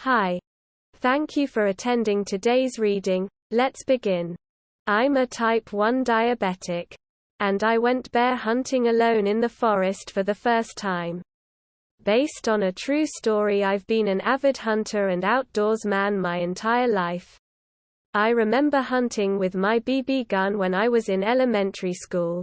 Hi. Thank you for attending today's reading. Let's begin. I'm a type 1 diabetic. And I went bear hunting alone in the forest for the first time. Based on a true story, I've been an avid hunter and outdoors man my entire life. I remember hunting with my BB gun when I was in elementary school.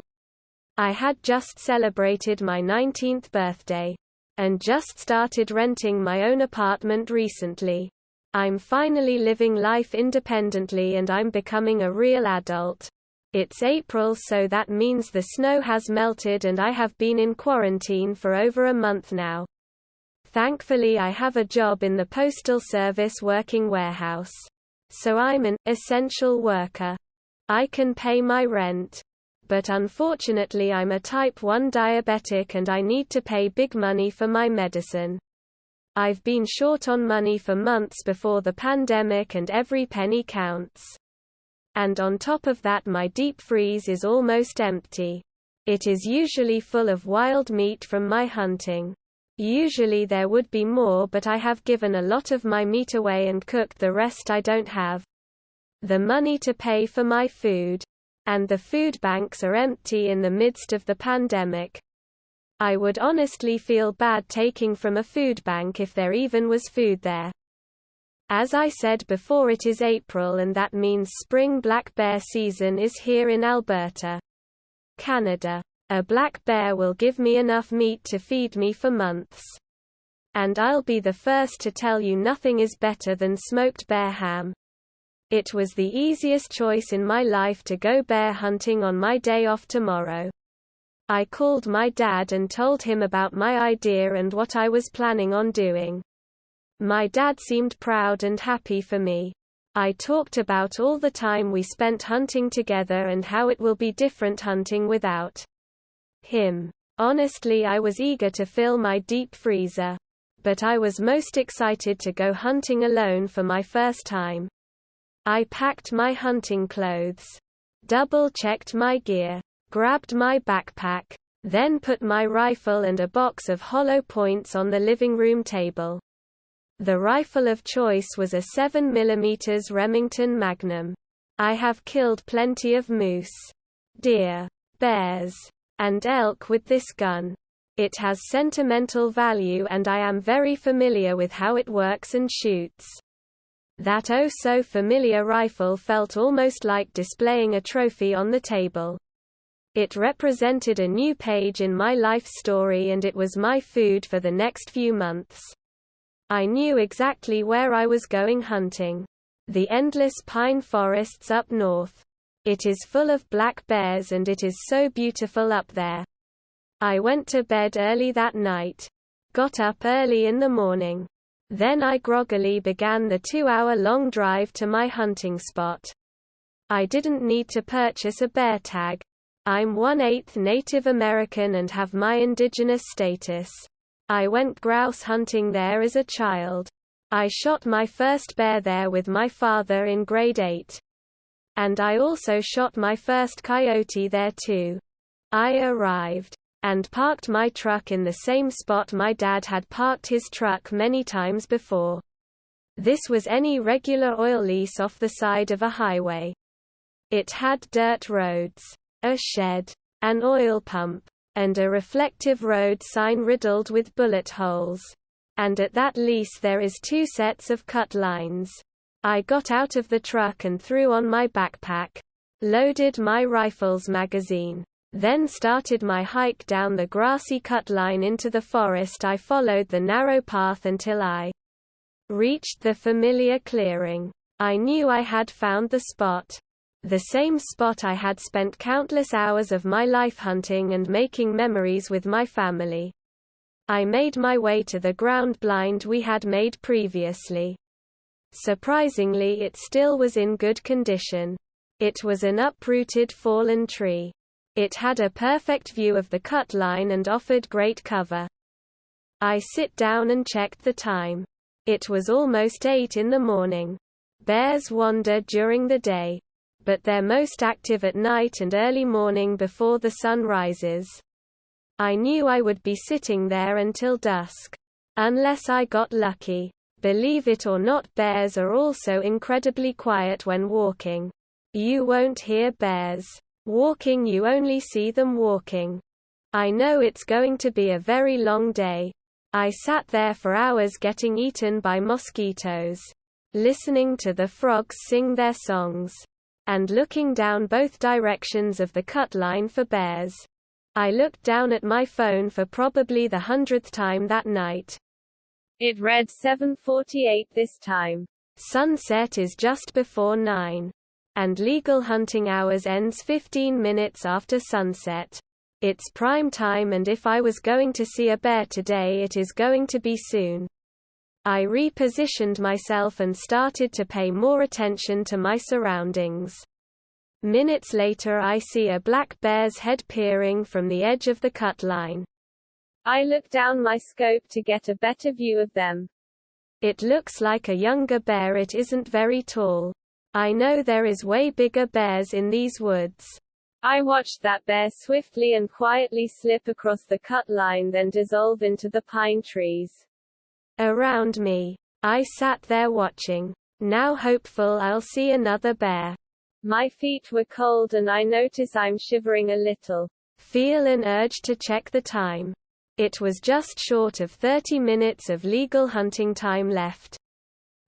I had just celebrated my 19th birthday. And just started renting my own apartment recently. I'm finally living life independently and I'm becoming a real adult. It's April, so that means the snow has melted and I have been in quarantine for over a month now. Thankfully I have a job in the postal service working warehouse. So I'm an essential worker. I can pay my rent. But unfortunately I'm a type 1 diabetic and I need to pay big money for my medicine. I've been short on money for months before the pandemic and every penny counts. And on top of that my deep freeze is almost empty. It is usually full of wild meat from my hunting. Usually there would be more, but I have given a lot of my meat away and cooked the rest. I don't have the money to pay for my food. And the food banks are empty in the midst of the pandemic. I would honestly feel bad taking from a food bank if there even was food there. As I said before, it is April and that means spring black bear season is here in Alberta, Canada. A black bear will give me enough meat to feed me for months. And I'll be the first to tell you nothing is better than smoked bear ham. It was the easiest choice in my life to go bear hunting on my day off tomorrow. I called my dad and told him about my idea and what I was planning on doing. My dad seemed proud and happy for me. I talked about all the time we spent hunting together and how it will be different hunting without him. Honestly, I was eager to fill my deep freezer. But I was most excited to go hunting alone for my first time. I packed my hunting clothes, double-checked my gear, grabbed my backpack, then put my rifle and a box of hollow points on the living room table. The rifle of choice was a 7mm Remington Magnum. I have killed plenty of moose, deer, bears, and elk with this gun. It has sentimental value and I am very familiar with how it works and shoots. That oh-so-familiar rifle felt almost like displaying a trophy on the table. It represented a new page in my life story and it was my food for the next few months. I knew exactly where I was going hunting. The endless pine forests up north. It is full of black bears and it is so beautiful up there. I went to bed early that night. Got up early in the morning. Then I groggily began the 2-hour-long drive to my hunting spot. I didn't need to purchase a bear tag. I'm 1/8 Native American and have my indigenous status. I went grouse hunting there as a child. I shot my first bear there with my father in grade 8. And I also shot my first coyote there too. I arrived and parked my truck in the same spot my dad had parked his truck many times before. This was any regular oil lease off the side of a highway. It had dirt roads, a shed, an oil pump, and a reflective road sign riddled with bullet holes. And at that lease there is 2 sets of cut lines. I got out of the truck and threw on my backpack, loaded my rifle's magazine. Then started my hike down the grassy cut line into the forest. I followed the narrow path until I reached the familiar clearing. I knew I had found the spot. The same spot I had spent countless hours of my life hunting and making memories with my family. I made my way to the ground blind we had made previously. Surprisingly, it still was in good condition. It was an uprooted fallen tree. It had a perfect view of the cut line and offered great cover. I sit down and checked the time. It was almost 8 in the morning. Bears wander during the day, but they're most active at night and early morning before the sun rises. I knew I would be sitting there until dusk. Unless I got lucky. Believe it or not, bears are also incredibly quiet when walking. You won't hear bears walking, you only see them walking. I know it's going to be a very long day. I sat there for hours getting eaten by mosquitoes, listening to the frogs sing their songs, and looking down both directions of the cut line for bears. I looked down at my phone for probably the 100th time that night. It read 7:48 this time. Sunset is just before 9. And legal hunting hours ends 15 minutes after sunset. It's prime time, and if I was going to see a bear today, it is going to be soon. I repositioned myself and started to pay more attention to my surroundings. Minutes later, I see a black bear's head peering from the edge of the cut line. I look down my scope to get a better view of them. It looks like a younger bear. It isn't very tall. I know there is way bigger bears in these woods. I watched that bear swiftly and quietly slip across the cut line, then dissolve into the pine trees around me. I sat there watching, now hopeful I'll see another bear. My feet were cold and I notice I'm shivering a little. Feel an urge to check the time. It was just short of 30 minutes of legal hunting time left.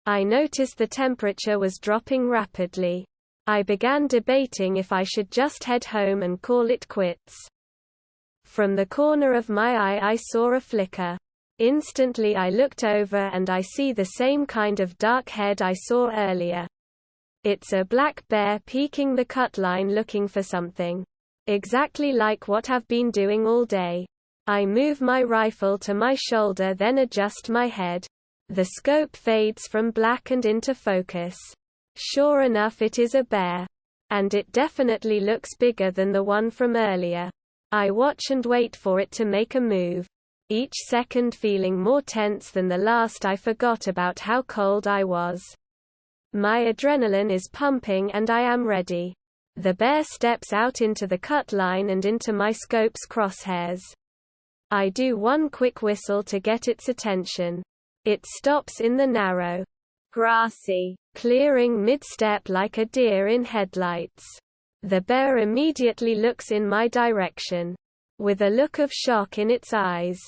I noticed the temperature was dropping rapidly. I began debating if I should just head home and call it quits. From the corner of my eye I saw a flicker. Instantly I looked over and I see the same kind of dark head I saw earlier. It's a black bear peeking the cut line looking for something. Exactly like what I've been doing all day. I move my rifle to my shoulder, then adjust my head. The scope fades from black and into focus. Sure enough, it is a bear. And it definitely looks bigger than the one from earlier. I watch and wait for it to make a move. Each second feeling more tense than the last. I forgot about how cold I was. My adrenaline is pumping and I am ready. The bear steps out into the cut line and into my scope's crosshairs. I do one quick whistle to get its attention. It stops in the narrow, grassy clearing mid-step like a deer in headlights. The bear immediately looks in my direction, with a look of shock in its eyes.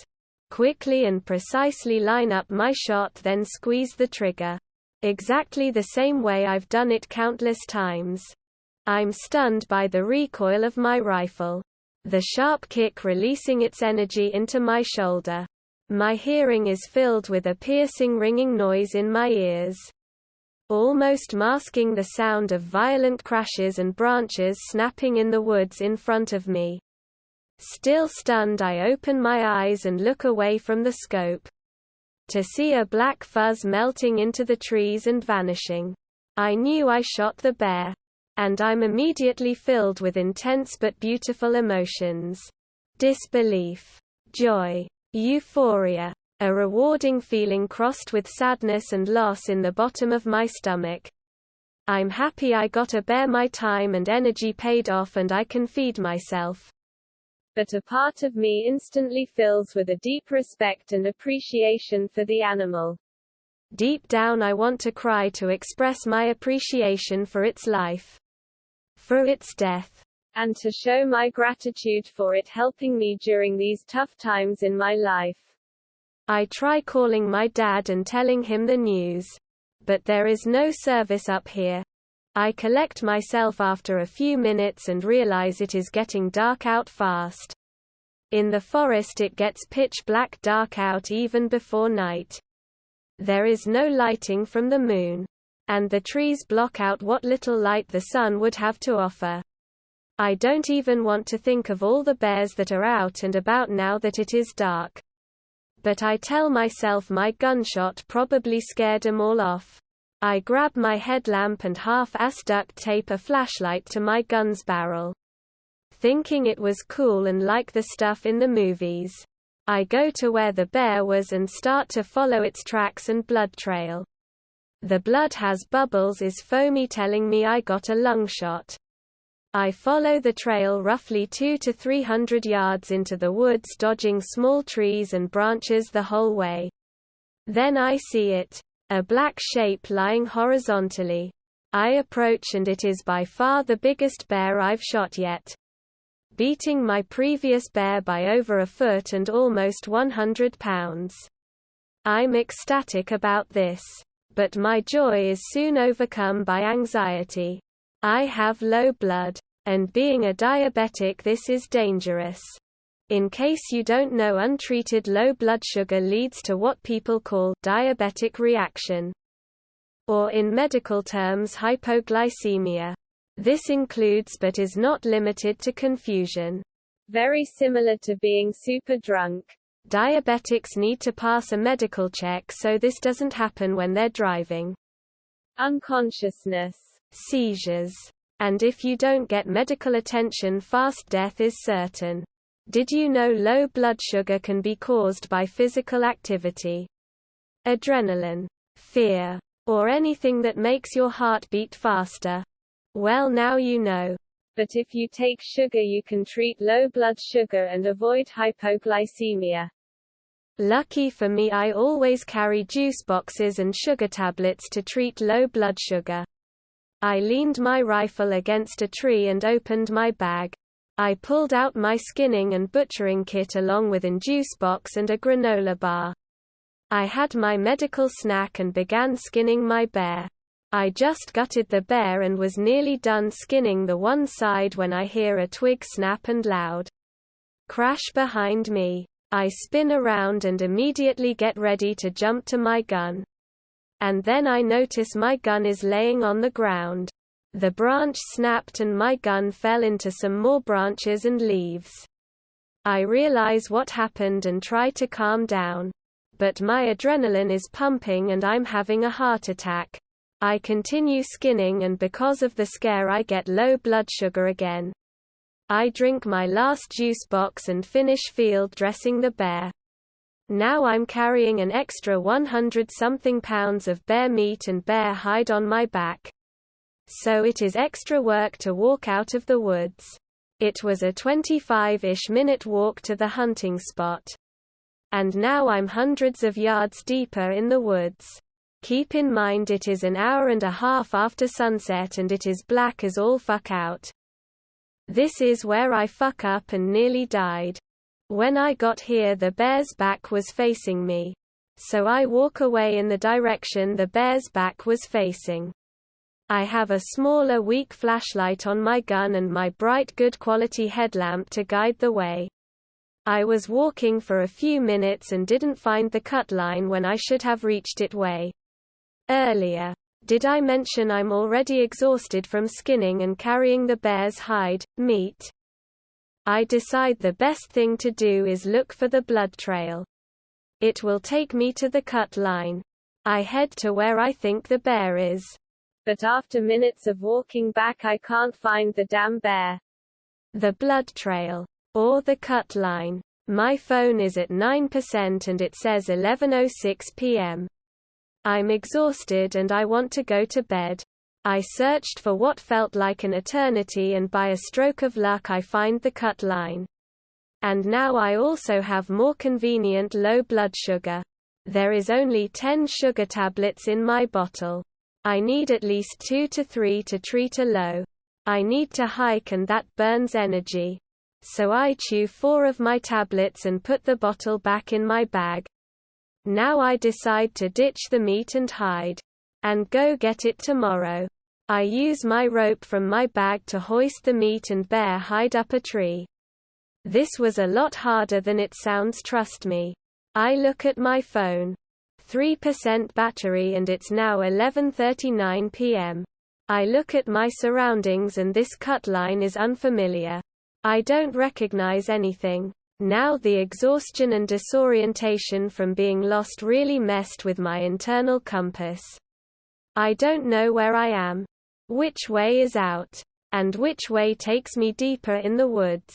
Quickly and precisely line up my shot, then squeeze the trigger. Exactly the same way I've done it countless times. I'm stunned by the recoil of my rifle. The sharp kick releasing its energy into my shoulder. My hearing is filled with a piercing ringing noise in my ears, almost masking the sound of violent crashes and branches snapping in the woods in front of me. Still stunned, I open my eyes and look away from the scope, to see a black fuzz melting into the trees and vanishing. I knew I shot the bear. And I'm immediately filled with intense but beautiful emotions. Disbelief, joy, euphoria, a rewarding feeling crossed with sadness and loss in the bottom of my stomach. I'm happy I got a bear. My time and energy paid off and I can feed myself. But a part of me instantly fills with a deep respect and appreciation for the animal. Deep down I want to cry to express my appreciation for its life, for its death, and to show my gratitude for it helping me during these tough times in my life. I try calling my dad and telling him the news, but there is no service up here. I collect myself after a few minutes and realize it is getting dark out fast. In the forest it gets pitch black dark out even before night. There is no lighting from the moon, and the trees block out what little light the sun would have to offer. I don't even want to think of all the bears that are out and about now that it is dark. But I tell myself my gunshot probably scared them all off. I grab my headlamp and half-ass duct tape a flashlight to my gun's barrel, thinking it was cool and like the stuff in the movies. I go to where the bear was and start to follow its tracks and blood trail. The blood has bubbles, is foamy, telling me I got a lung shot. I follow the trail roughly 200 to 300 yards into the woods, dodging small trees and branches the whole way. Then I see it. A black shape lying horizontally. I approach and it is by far the biggest bear I've shot yet, beating my previous bear by over a foot and almost 100 pounds. I'm ecstatic about this. But my joy is soon overcome by anxiety. I have low blood. And being a diabetic, this is dangerous. In case you don't know, untreated low blood sugar leads to what people call diabetic reaction, or in medical terms hypoglycemia. This includes but is not limited to confusion. Very similar to being super drunk. Diabetics need to pass a medical check so this doesn't happen when they're driving. Unconsciousness, seizures, and if you don't get medical attention fast, death is certain. Did you know low blood sugar can be caused by physical activity, adrenaline, fear, or anything that makes your heart beat faster? Well, now you know. But if you take sugar, you can treat low blood sugar and avoid hypoglycemia. Lucky for me, I always carry juice boxes and sugar tablets to treat low blood sugar. I leaned my rifle against a tree and opened my bag. I pulled out my skinning and butchering kit along with a juice box and a granola bar. I had my medical snack and began skinning my bear. I just gutted the bear and was nearly done skinning the one side when I hear a twig snap and loud crash behind me. I spin around and immediately get ready to jump to my gun. And then I notice my gun is laying on the ground. The branch snapped and my gun fell into some more branches and leaves. I realize what happened and try to calm down. But my adrenaline is pumping and I'm having a heart attack. I continue skinning and because of the scare I get low blood sugar again. I drink my last juice box and finish field dressing the bear. Now I'm carrying an extra 100-something pounds of bear meat and bear hide on my back. So it is extra work to walk out of the woods. It was a 25-ish minute walk to the hunting spot. And now I'm hundreds of yards deeper in the woods. Keep in mind it is an hour and a half after sunset and it is black as all fuck out. This is where I fuck up and nearly died. When I got here, the bear's back was facing me. So I walk away in the direction the bear's back was facing. I have a smaller weak flashlight on my gun and my bright good quality headlamp to guide the way. I was walking for a few minutes and didn't find the cut line when I should have reached it way earlier. Did I mention I'm already exhausted from skinning and carrying the bear's hide, meat? I decide the best thing to do is look for the blood trail. It will take me to the cut line. I head to where I think the bear is. But after minutes of walking back, I can't find the damn bear. The blood trail. Or the cut line. My phone is at 9% and it says 11:06 p.m. I'm exhausted and I want to go to bed. I searched for what felt like an eternity and by a stroke of luck I find the cut line. And now I also have more convenient low blood sugar. There is only 10 sugar tablets in my bottle. I need at least 2 to 3 to treat a low. I need to hike and that burns energy. So I chew 4 of my tablets and put the bottle back in my bag. Now I decide to ditch the meat and hide. And go get it tomorrow. I use my rope from my bag to hoist the meat and bear hide up a tree. This was a lot harder than it sounds, trust me. I look at my phone. 3% battery and it's now 11:39 p.m. I look at my surroundings and this cut line is unfamiliar. I don't recognize anything. Now the exhaustion and disorientation from being lost really messed with my internal compass. I don't know where I am. Which way is out? And which way takes me deeper in the woods?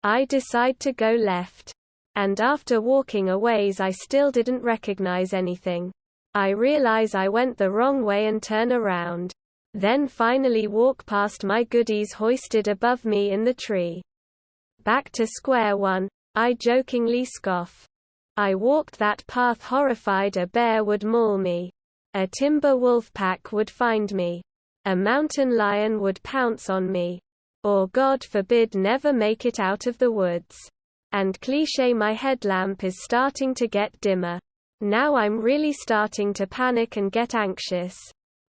I decide to go left. And after walking a ways I still didn't recognize anything. I realize I went the wrong way and turn around. Then finally walk past my goodies hoisted above me in the tree. Back to square one, I jokingly scoff. I walked that path horrified a bear would maul me. A timber wolf pack would find me. A mountain lion would pounce on me. Or God forbid never make it out of the woods. And cliché, my headlamp is starting to get dimmer. Now I'm really starting to panic and get anxious.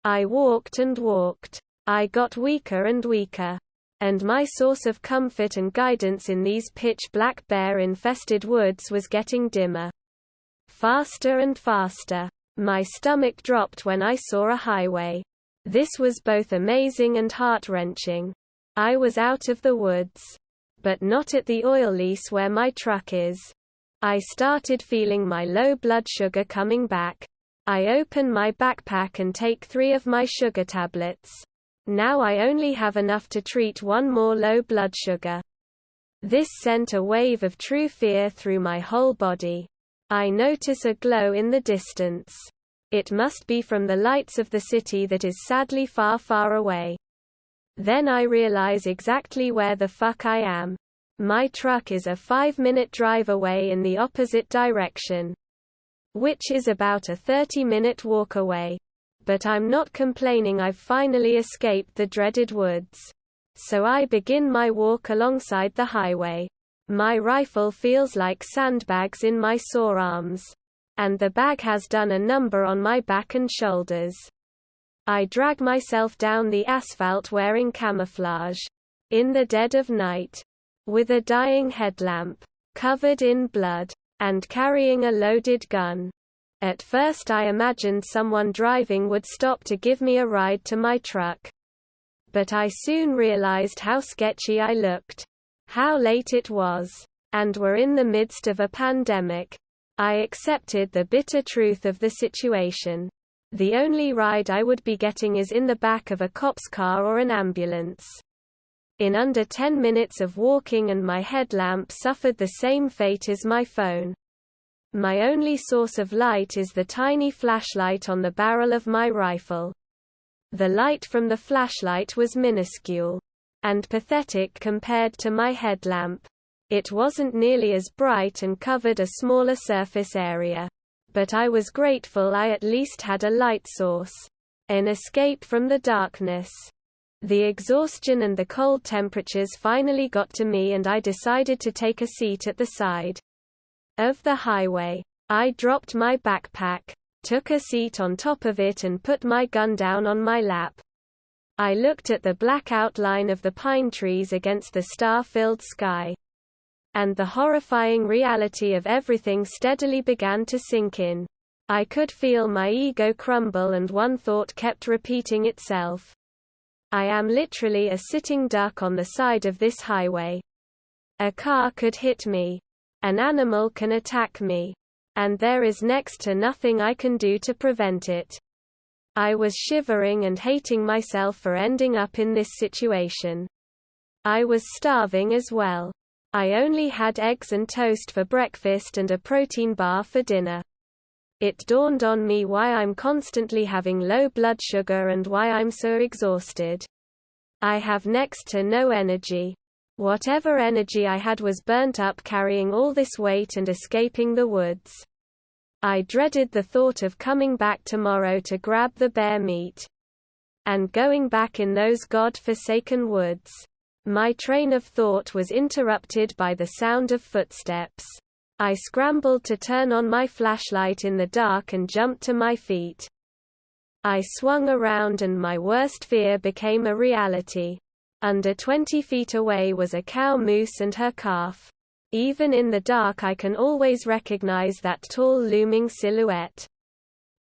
I walked and walked. I got weaker and weaker. And my source of comfort and guidance in these pitch-black bear-infested woods was getting dimmer. Faster and faster. My stomach dropped when I saw a highway. This was both amazing and heart-wrenching. I was out of the woods. But not at the oil lease where my truck is. I started feeling my low blood sugar coming back. I open my backpack and take 3 of my sugar tablets. Now I only have enough to treat one more low blood sugar. This sent a wave of true fear through my whole body. I notice a glow in the distance. It must be from the lights of the city that is sadly far, far away. Then I realize exactly where the fuck I am. My truck is a 5-minute drive away in the opposite direction. Which is about a 30-minute walk away. But I'm not complaining, I've finally escaped the dreaded woods. So I begin my walk alongside the highway. My rifle feels like sandbags in my sore arms. And the bag has done a number on my back and shoulders. I drag myself down the asphalt wearing camouflage. In the dead of night. With a dying headlamp. Covered in blood. And carrying a loaded gun. At first I imagined someone driving would stop to give me a ride to my truck. But I soon realized how sketchy I looked. How late it was. And we're in the midst of a pandemic. I accepted the bitter truth of the situation. The only ride I would be getting is in the back of a cop's car or an ambulance. In under 10 minutes of walking, and my headlamp suffered the same fate as my phone. My only source of light is the tiny flashlight on the barrel of my rifle. The light from the flashlight was minuscule. And pathetic compared to my headlamp. It wasn't nearly as bright and covered a smaller surface area. But I was grateful I at least had a light source. An escape from the darkness. The exhaustion and the cold temperatures finally got to me, and I decided to take a seat at the side of the highway. I dropped my backpack, took a seat on top of it, and put my gun down on my lap. I looked at the black outline of the pine trees against the star-filled sky. And the horrifying reality of everything steadily began to sink in. I could feel my ego crumble, and one thought kept repeating itself. I am literally a sitting duck on the side of this highway. A car could hit me. An animal can attack me. And there is next to nothing I can do to prevent it. I was shivering and hating myself for ending up in this situation. I was starving as well. I only had eggs and toast for breakfast and a protein bar for dinner. It dawned on me why I'm constantly having low blood sugar and why I'm so exhausted. I have next to no energy. Whatever energy I had was burnt up carrying all this weight and escaping the woods. I dreaded the thought of coming back tomorrow to grab the bear meat. And going back in those God-forsaken woods. My train of thought was interrupted by the sound of footsteps. I scrambled to turn on my flashlight in the dark and jumped to my feet. I swung around, and my worst fear became a reality. Under 20 feet away was a cow moose and her calf. Even in the dark I can always recognize that tall looming silhouette.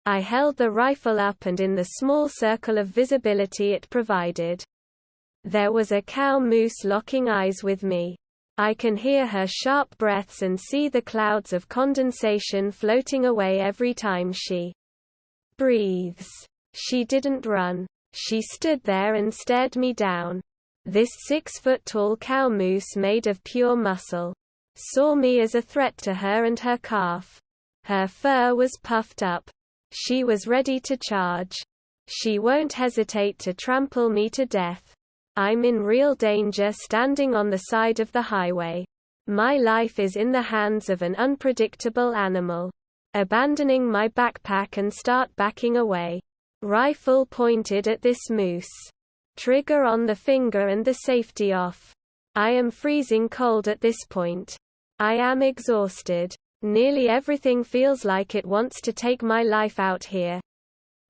I held the rifle up, and in the small circle of visibility it provided, there was a cow moose locking eyes with me. I can hear her sharp breaths and see the clouds of condensation floating away every time she breathes. She didn't run. She stood there and stared me down. This 6-foot-tall cow moose made of pure muscle saw me as a threat to her and her calf. Her fur was puffed up. She was ready to charge. She won't hesitate to trample me to death. I'm in real danger standing on the side of the highway. My life is in the hands of an unpredictable animal. abandoning my backpack and start backing away. Rifle pointed at this moose. Trigger on the finger and the safety off. I am freezing cold at this point. I am exhausted. Nearly everything feels like it wants to take my life out here.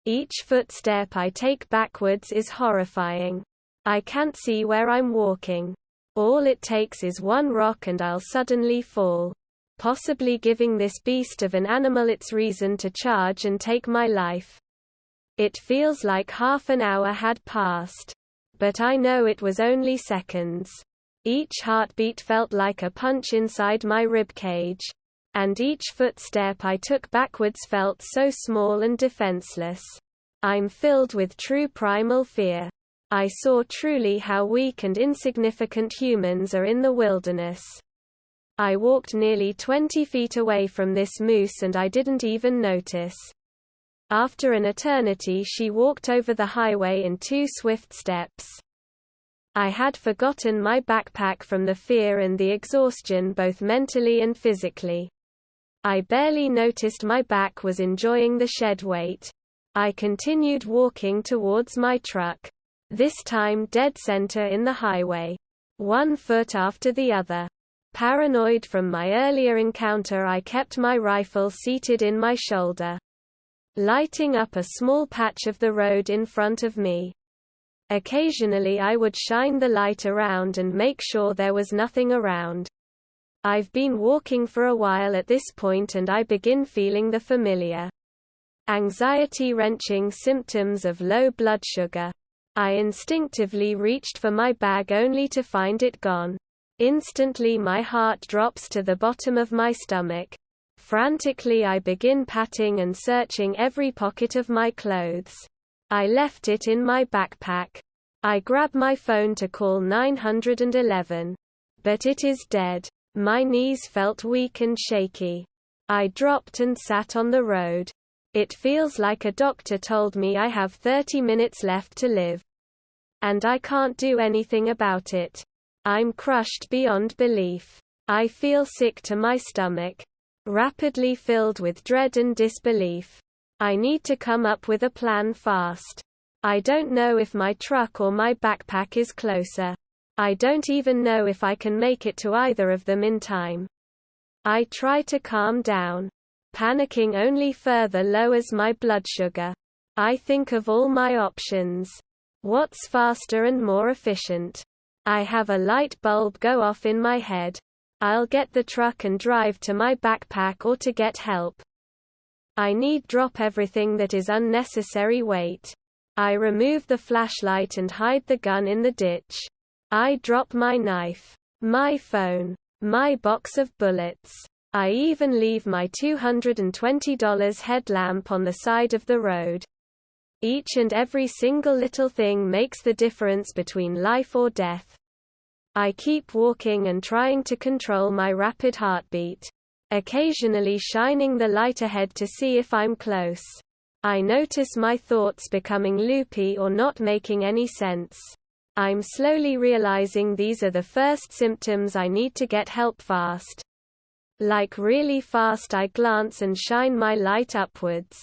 Each footstep I take backwards is horrifying. I can't see where I'm walking. All it takes is one rock and I'll suddenly fall, possibly giving this beast of an animal its reason to charge and take my life. It feels like half an hour had passed. But I know it was only seconds. Each heartbeat felt like a punch inside my ribcage. And each footstep I took backwards felt so small and defenseless. I'm filled with true primal fear. I saw truly how weak and insignificant humans are in the wilderness. I walked nearly 20 feet away from this moose and I didn't even notice. After an eternity she walked over the highway in 2 swift steps. I had forgotten my backpack from the fear and the exhaustion both mentally and physically. I barely noticed my back was enjoying the shed weight. I continued walking towards my truck. This time dead center in the highway. 1 foot after the other. Paranoid from my earlier encounter, I kept my rifle seated in my shoulder, lighting up a small patch of the road in front of me. Occasionally I would shine the light around and make sure there was nothing around. I've been walking for a while at this point and I begin feeling the familiar anxiety-wrenching symptoms of low blood sugar. I instinctively reached for my bag only to find it gone. Instantly my heart drops to the bottom of my stomach. Frantically I begin patting and searching every pocket of my clothes. I left it in my backpack. I grab my phone to call 911. But it is dead. My knees felt weak and shaky. I dropped and sat on the road. It feels like a doctor told me I have 30 minutes left to live. And I can't do anything about it. I'm crushed beyond belief. I feel sick to my stomach, rapidly filled with dread and disbelief. I need to come up with a plan fast. I don't know if my truck or my backpack is closer. I don't even know if I can make it to either of them in time. I try to calm down. Panicking only further lowers my blood sugar. I think of all my options. What's faster and more efficient? I have a light bulb go off in my head. I'll get the truck and drive to my backpack or to get help. I need drop everything that is unnecessary weight. I remove the flashlight and hide the gun in the ditch. I drop my knife, my phone, my box of bullets. I even leave my $220 headlamp on the side of the road. Each and every single little thing makes the difference between life or death. I keep walking and trying to control my rapid heartbeat, occasionally shining the light ahead to see if I'm close. I notice my thoughts becoming loopy or not making any sense. I'm slowly realizing these are the first symptoms I need to get help fast. Like really fast I glance and shine my light upwards.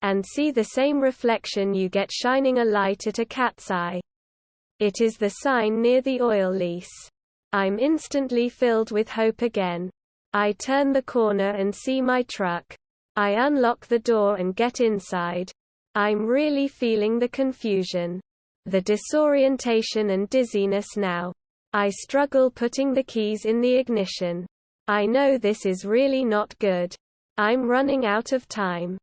And see the same reflection you get shining a light at a cat's eye. It is the sign near the oil lease. I'm instantly filled with hope again. I turn the corner and see my truck. I unlock the door and get inside. I'm really feeling the confusion, the disorientation and dizziness now. I struggle putting the keys in the ignition. I know this is really not good. I'm running out of time.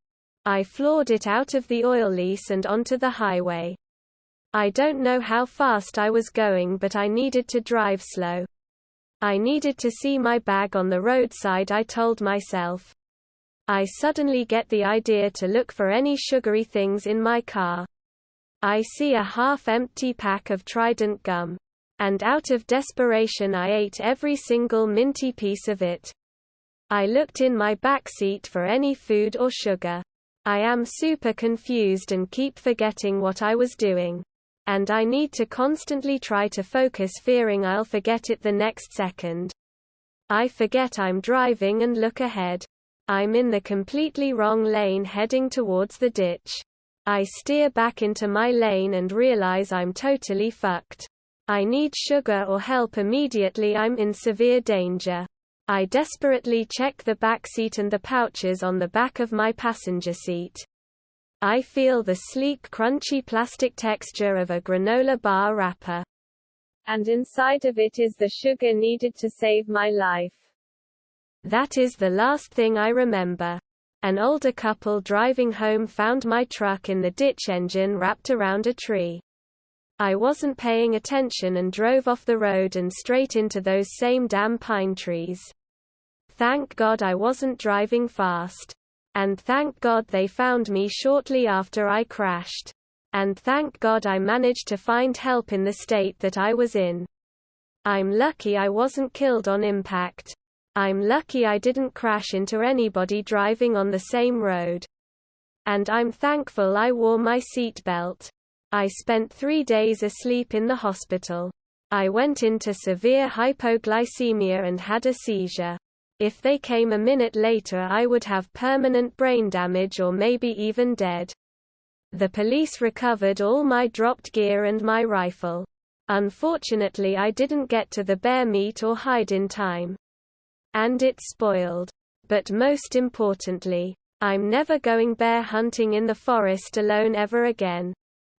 I floored it out of the oil lease and onto the highway. I don't know how fast I was going, but I needed to drive slow. I needed to see my bag on the roadside, I told myself. I suddenly get the idea to look for any sugary things in my car. I see a half-empty pack of Trident gum. And out of desperation I ate every single minty piece of it. I looked in my back seat for any food or sugar. I am super confused and keep forgetting what I was doing. And I need to constantly try to focus, fearing I'll forget it the next second. I forget I'm driving and look ahead. I'm in the completely wrong lane heading towards the ditch. I steer back into my lane and realize I'm totally fucked. I need sugar or help immediately. I'm in severe danger. I desperately check the back seat and the pouches on the back of my passenger seat. I feel the sleek, crunchy plastic texture of a granola bar wrapper. And inside of it is the sugar needed to save my life. That is the last thing I remember. An older couple driving home found my truck in the ditch, engine wrapped around a tree. I wasn't paying attention and drove off the road and straight into those same damn pine trees. Thank God I wasn't driving fast. And thank God they found me shortly after I crashed. And thank God I managed to find help in the state that I was in. I'm lucky I wasn't killed on impact. I'm lucky I didn't crash into anybody driving on the same road. And I'm thankful I wore my seatbelt. I spent 3 days asleep in the hospital. I went into severe hypoglycemia and had a seizure. If they came a minute later, I would have permanent brain damage or maybe even dead. The police recovered all my dropped gear and my rifle. Unfortunately, I didn't get to the bear meat or hide in time. And it's spoiled. But most importantly, I'm never going bear hunting in the forest alone ever again.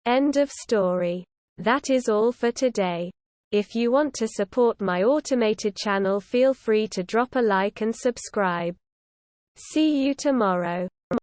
End of story. That is all for today. If you want to support my automated channel, feel free to drop a like and subscribe. See you tomorrow.